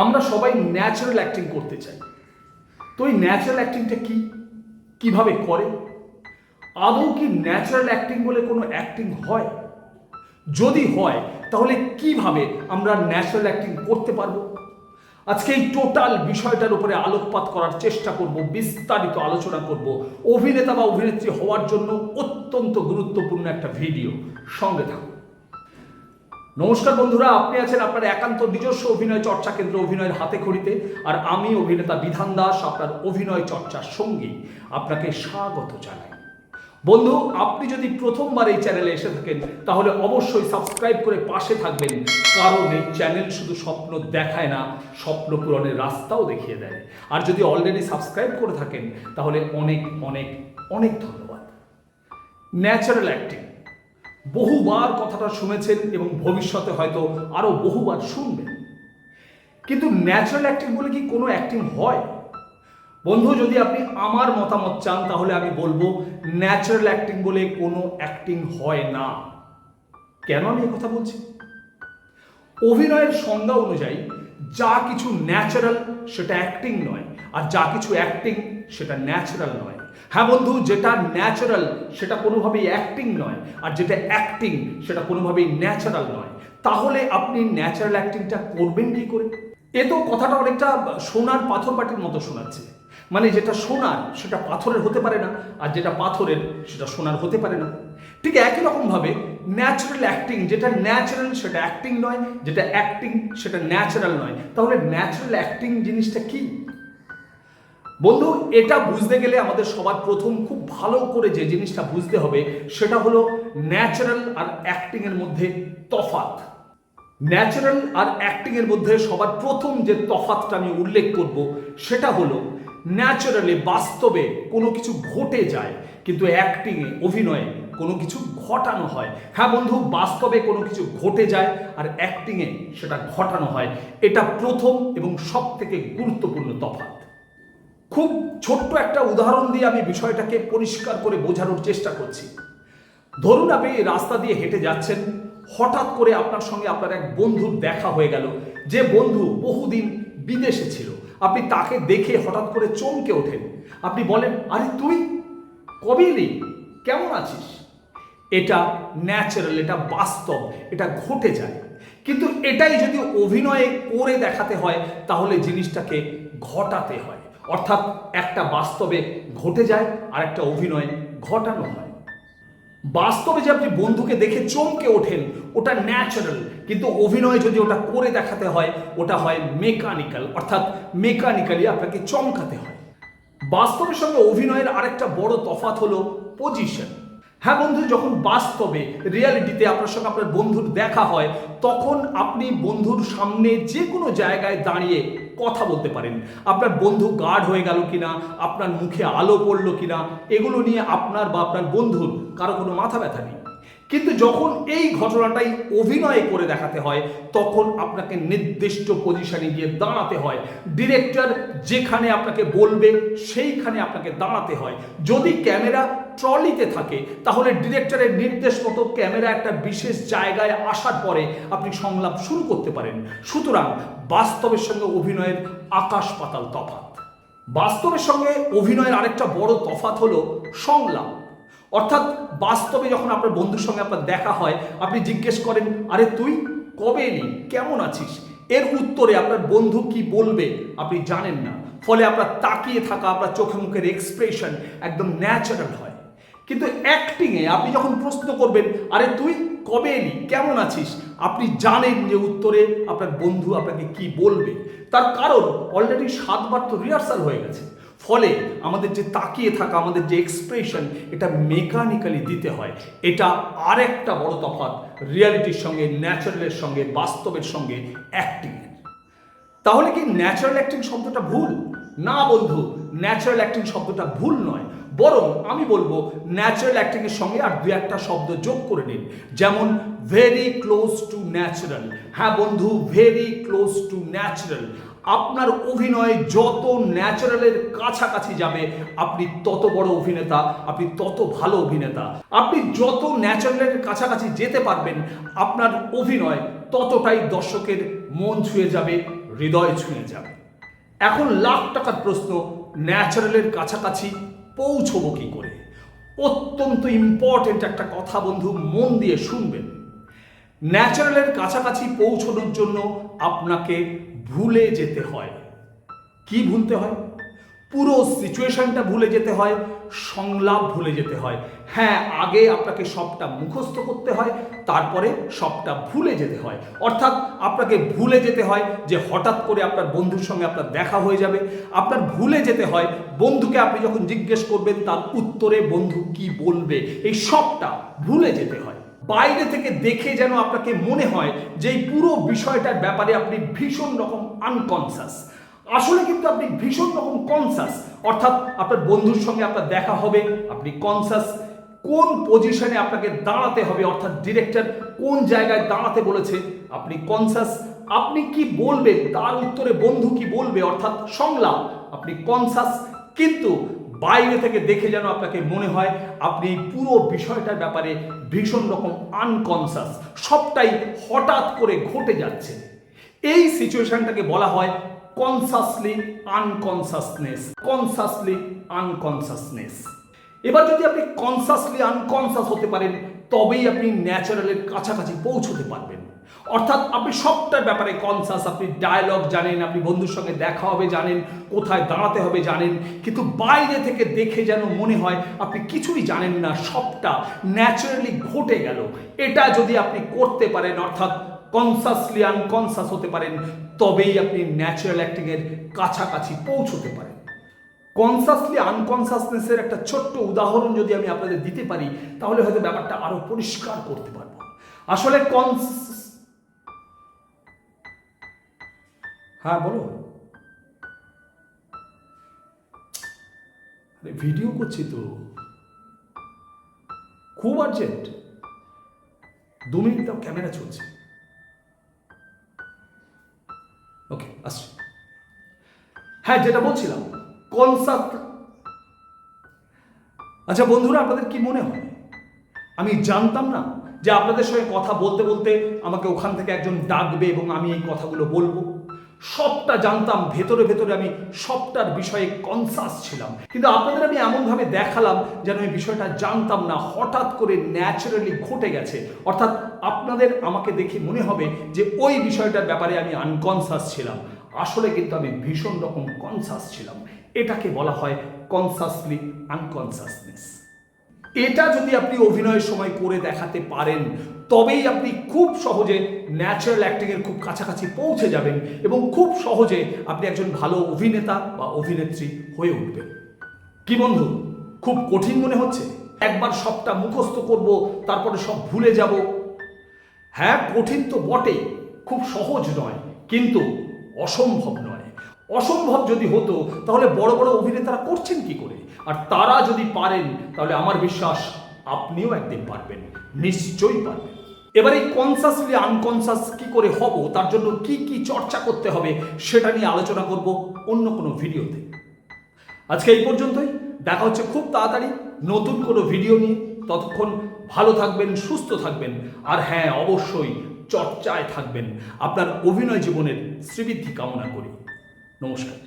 আমরা সবাই natural acting করতে চাই। তো এই ন্যাচারাল অ্যাক্টিংটা কি, কিভাবে করে? আদৌ কি ন্যাচারাল অ্যাক্টিং বলে কোনো অ্যাক্টিং হয়? যদি হয় তাহলে কিভাবে আমরা ন্যাচারাল অ্যাক্টিং করতে পারবো? আজকে এই টোটাল বিষয়টার উপরে আলোকপাত করার চেষ্টা করব, বিস্তারিত আলোচনা করব। অভিনেতা বা অভিনেত্রী হওয়ার জন্য অত্যন্ত গুরুত্বপূর্ণ একটা ভিডিও, সঙ্গে থাকুন। নমস্কার বন্ধুরা, আপনি আছেন আপনার একান্ত নিজস্ব অভিনয় চর্চা কেন্দ্র অভিনয়ের হাতে খড়িতে, আর আমি অভিনেতা বিধান দাস, আপনার অভিনয় চর্চার সঙ্গী। আপনাকে স্বাগত জানাই। বন্ধু, আপনি যদি প্রথমবার এই চ্যানেলে এসে থাকেন তাহলে অবশ্যই সাবস্ক্রাইব করে পাশে থাকবেন, কারণ এই চ্যানেল শুধু স্বপ্ন দেখায় না, স্বপ্ন পূরণের রাস্তাও দেখিয়ে দেয়। আর যদি অলরেডি সাবস্ক্রাইব করে থাকেন তাহলে অনেক অনেক অনেক ধন্যবাদ। ন্যাচারাল অ্যাক্টিং, বহুবার কথাটা শুনেছেন এবং ভবিষ্যতে হয়তো আরো বহুবার শুনবেন, কিন্তু ন্যাচারাল অ্যাক্টিং বলে কি কোনো অ্যাক্টিং হয়? বন্ধু, যদি আপনি আমার মতামত চান তাহলে আমি বলবো ন্যাচারাল অ্যাক্টিং বলে কোনো অ্যাক্টিং হয় না। কেন আমি কথা বলছি? অভিনয়ের সংজ্ঞা অনুযায়ী যা কিছু ন্যাচারাল সেটা অ্যাক্টিং নয়, আর যা কিছু অ্যাক্টিং সেটা ন্যাচারাল নয়। হ্যাঁ বন্ধু, যেটা ন্যাচারাল সেটা কোনোভাবেই অ্যাক্টিং নয়, আর যেটা অ্যাক্টিং সেটা কোনোভাবেই ন্যাচারাল নয়। তাহলে আপনি ন্যাচারাল অ্যাক্টিংটা করবেন কি করে? এ তো কথাটা অনেকটা সোনার পাথর বাটির মতো শোনাচ্ছে। মানে যেটা সোনার সেটা পাথরের হতে পারে না, আর যেটা পাথরের সেটা সোনার হতে পারে না। ঠিক একই রকমভাবে ন্যাচারাল অ্যাক্টিং, যেটা ন্যাচারাল সেটা অ্যাক্টিং নয়, যেটা অ্যাক্টিং সেটা ন্যাচারাল নয়। তাহলে ন্যাচারাল অ্যাক্টিং জিনিসটা কি? বন্ধু, এটা বুঝতে গেলে আমাদের সবার প্রথম খুব ভালো করে যে জিনিসটা বুঝতে হবে সেটা হলো ন্যাচারাল আর অ্যাক্টিং এর মধ্যে তফাৎ। ন্যাচারাল আর অ্যাক্টিং এর মধ্যে সবার প্রথম যে তফাৎটা আমি উল্লেখ করব সেটা হলো ন্যাচারালি বাস্তবে কোনো কিছু ঘটে যায়, কিন্তু অ্যাক্টিংয়ে অভিনয়ে কোনো কিছু ঘটানো হয়। হ্যাঁ বন্ধু, বাস্তবে কোনো কিছু ঘটে যায় আর অ্যাক্টিংয়ে সেটা ঘটানো হয়। এটা প্রথম এবং সব থেকে গুরুত্বপূর্ণ তফাৎ। খুব ছোট্ট একটা উদাহরণ দিয়ে আমি বিষয়টাকে পরিষ্কার করে বোঝানোর চেষ্টা করছি। ধরুন আপনি রাস্তা দিয়ে হেঁটে যাচ্ছেন, হঠাৎ করে আপনার সঙ্গে আপনার এক বন্ধুর দেখা হয়ে গেল, যে বন্ধু বহুদিন বিদেশে ছিল। আপনি তাকে দেখে হঠাৎ করে চমকে ওঠেন। আপনি বলেন, আরে তুই কবে এলি, কেমন আছিস? এটা ন্যাচারাল, এটা বাস্তব, এটা ঘটে যায়। কিন্তু এটাই যদি অভিনয়ে করে দেখাতে হয় তাহলে জিনিসটাকে ঘটাতে হয়। অর্থাৎ একটা বাস্তবে ঘটে যায় আর একটা অভিনয়ে ঘটানো হয়। বাস্তবে যে আপনি বন্ধুকে দেখে চমকে ওঠেন ওটা ন্যাচারাল, কিন্তু অভিনয় যদি ওটা করে দেখাতে হয় ওটা হয় মেকানিক্যাল, অর্থাৎ মেকানিক্যালি আপনাকে চমকাতে হয়। বাস্তবের সঙ্গে অভিনয়ের আরেকটা বড় তফাৎ হলো পজিশন। হ্যাঁ বন্ধু, যখন বাস্তবে রিয়ালিটিতে আপনার সঙ্গে আপনার বন্ধুর দেখা হয় তখন আপনি বন্ধুর সামনে যে কোনো জায়গায় দাঁড়িয়ে কথা বলতে পারেন। আপনার বন্ধু গার্ড হয়ে গেল কিনা, আপনার মুখে আলো পড়লো কিনা, এগুলো নিয়ে আপনার বা আপনার বন্ধুর কারো কোনো মাথা ব্যথা নেই। কিন্তু যখন এই ঘটনাটাই অভিনয়ে করে দেখাতে হয় তখন আপনাকে নির্দিষ্ট পজিশনে গিয়ে দাঁড়াতে হয়। ডিরেক্টর যেখানে আপনাকে বলবে সেইখানে আপনাকে দাঁড়াতে হয়। যদি ক্যামেরা ট্রলিতে থাকে তাহলে ডিরেক্টরের নির্দেশ মতো ক্যামেরা একটা বিশেষ জায়গায় আসার পরে আপনি সংলাপ শুরু করতে পারেন। সুতরাং বাস্তবের সঙ্গে অভিনয়ের আকাশ পাতাল তফাৎ। বাস্তবের সঙ্গে অভিনয়ের আরেকটা বড় তফাৎ হলো সংলাপ। অর্থাৎ বাস্তবে যখন আপনার বন্ধুর সঙ্গে আপনার দেখা হয়, আপনি জিজ্ঞেস করেন, আরে তুই কবে এলি, কেমন আছিস? এর উত্তরে আপনার বন্ধু কি বলবে আপনি জানেন না। ফলে আপনার তাকিয়ে থাকা, আপনার চোখে মুখের এক্সপ্রেশন একদম ন্যাচারাল হয়। কিন্তু অ্যাক্টিংয়ে আপনি যখন প্রশ্ন করবেন, আরে তুই কবে এলি, কেমন আছিস, আপনি জানেন যে উত্তরে আপনার বন্ধু আপনাকে কি বলবে। তার কারণ অলরেডি 7 বার তো রিহার্সাল হয়ে গেছে। ফলে আমাদের যে তাকিয়ে থাকা, আমাদের যে এক্সপ্রেশন, এটা মেকানিক্যালি দিতে হয়। এটা আরেকটা বড় তফাৎ রিয়ালিটির সঙ্গে, ন্যাচারালের সঙ্গে, বাস্তবের সঙ্গে অ্যাক্টিংয়ের। তাহলে কি ন্যাচারাল অ্যাক্টিং শব্দটা ভুল? না বন্ধু, ন্যাচারাল অ্যাক্টিং শব্দটা ভুল নয়, বরং আমি বলবো ন্যাচারাল অ্যাক্টিং এর সঙ্গে আর দু একটা শব্দ যোগ করে নিন, যেমন ভেরি ক্লোজ টু ন্যাচারাল। হ্যাঁ বন্ধু, ভেরি ক্লোজ টু ন্যাচারাল। আপনার অভিনয় যত ন্যাচারালের কাছাকাছি যাবে আপনি তত বড় অভিনেতা, আপনি তত ভালো অভিনেতা। আপনি যত ন্যাচারালের কাছাকাছি যেতে পারবেন আপনার অভিনয় ততটাই দর্শকের মন ছুঁয়ে যাবে, হৃদয় ছুঁয়ে যাবে। এখন লাখ টাকার প্রশ্ন, ন্যাচারালের কাছাকাছি পৌঁছবো কি করে? অত্যন্ত ইম্পর্টেন্ট একটা কথা বন্ধু, মন দিয়ে শুনবেন। ন্যাচারালের কাছাকাছি পৌঁছানোর জন্য আপনাকে ভুলে যেতে হয়। কি ভুলতে হয়? পুরো সিচুয়েশনটা ভুলে যেতে হয়, সংলাপ ভুলে যেতে হয়। হ্যাঁ, আগে আপনাকে সবটা মুখস্থ করতে হয়, তারপরে সবটা ভুলে যেতে হয়। অর্থাৎ আপনাকে ভুলে যেতে হয় যে হঠাৎ করে আপনার বন্ধুর সঙ্গে আপনার দেখা হয়ে যাবে। আপনার ভুলে যেতে হয় বন্ধুকে আপনি যখন জিজ্ঞেস করবেন তার উত্তরে বন্ধু কি বলবে, এই সবটা ভুলে যেতে হয়। বাইরে থেকে দেখে যেন আপনাকে মনে হয় যে এই পুরো বিষয়টার ব্যাপারে আপনি ভীষণ রকম আনকনসাস। আসলে কিন্তু আপনি ভীষণ রকম কনসাস। অর্থাৎ আপনার বন্ধুর সঙ্গে আপনার দেখা হবে, আপনি কনসাস। কোন পজিশনে আপনাকে দাঁড়াতে হবে, অর্থাৎ ডিরেক্টর কোন জায়গায় দাঁড়াতে বলেছে, আপনি কনসাস। আপনি কি বলবেন তার উত্তরে বন্ধু কি বলবে, অর্থাৎ সংলাপ, আপনি কনসাস। কিন্তু বাইরে থেকে দেখে যেন আপনাকে মনে হয় আপনি এই পুরো বিষয়টার ব্যাপারে ভীষণ রকম আনকনসাস। সবটাই হঠাৎ করে ঘটে যাচ্ছে। এই সিচুয়েশনটাকে বলা হয় কনসাসলি আনকনসাসনেস। কনসাসলি আনকনসাসনেস। এবার যদি আপনি কনসাসলি আনকনসাস হতে পারেন, তবেই আপনি ন্যাচারালের কাছাকাছি পৌঁছতে পারবেন। অর্থাৎ আপনি সবটার ব্যাপারে কনসাস, আপনি ডায়ালগ জানেন, আপনি বন্ধুর সঙ্গে দেখা হবে জানেন, কোথায় দাঁড়াতে হবে জানেন, কিন্তু বাইরে থেকে দেখে যেন মনে হয় আপনি কিছুই জানেন না, সবটা ন্যাচারালি ঘটে গেল। এটা যদি আপনি করতে পারেন, অর্থাৎ কনসাসলি আনকনসাস হতে পারেন, তবেই আপনি ন্যাচারাল অ্যাক্টিং এর কাছাকাছি পৌঁছতে পারেন। কনসাসলি আনকনসাসনেসের একটা ছোট্ট উদাহরণ যদি আমি আপনাদের দিতে পারি, তাহলে হয়তো ব্যাপারটা আরো পরিষ্কার করতে পারবো। আসলে হ্যাঁ বলো, ভিডিও করছি তো, খুব আর্জেন্ট, 2 মিনিট দাও, ক্যামেরা চলছে। ওকে, আসছি। হ্যাঁ, যেটা বলছিলাম, কনসাস। আচ্ছা বন্ধুরা, আপনাদের কি মনে হয়, আমি জানতাম না যে আপনাদের সঙ্গে কথা বলতে বলতে আমাকে ওখান থেকে একজন ডাকবে এবং আমি এই কথাগুলো বলবো? সবটা জানতাম, ভেতরে ভেতরে আমি সবটার বিষয়ে কনসাস ছিলাম, কিন্তু আপনাদের আমি এমনভাবে দেখালাম যেন এই বিষয়টা জানতাম না, হঠাৎ করে ন্যাচারালি ঘটে গেছে। অর্থাৎ আপনাদের আমাকে দেখে মনে হবে যে ওই বিষয়টার ব্যাপারে আমি আনকনসাস ছিলাম, আসলে কিন্তু আমি ভীষণ রকম কনসাস ছিলাম। এটাকে বলা হয় কনসাসলি আনকনসাসনেস। এটা যদি আপনি অভিনয়ের সময় করে দেখাতে পারেন, তবেই আপনি খুব সহজে ন্যাচারাল অ্যাক্টিং এর খুব কাছাকাছি পৌঁছে যাবেন এবং খুব সহজে আপনি একজন ভালো অভিনেতা বা অভিনেত্রী হয়ে উঠবেন। কি বন্ধু, খুব কঠিন মনে হচ্ছে? একবার সবটা মুখস্থ করব, তারপরে সব ভুলে যাব? হ্যাঁ, কঠিন তো বটেই, খুব সহজ নয়, কিন্তু অসম্ভব নয়। অসম্ভব যদি হতো তাহলে বড় বড় অভিনেতারা করছেন কি করে? আর তারা যদি পারেন, তাহলে আমার বিশ্বাস আপনিও একদিন পারবেন, নিশ্চয়ই পারবেন। এবার এই কনসাসলি আনকনসাস কি করে হব, তার জন্য কি কি চর্চা করতে হবে, সেটা নিয়ে আলোচনা করব অন্য কোনো ভিডিওতে। আজকে এই পর্যন্তই, দেখা হচ্ছে খুব তাড়াতাড়ি নতুন কোনো ভিডিও নিয়ে। ততক্ষণ ভালো থাকবেন, সুস্থ থাকবেন, আর হ্যাঁ, অবশ্যই চর্চায় থাকবেন। আপনার অভিনয় জীবনের শ্রীবৃদ্ধি কামনা করি। নমস্কার।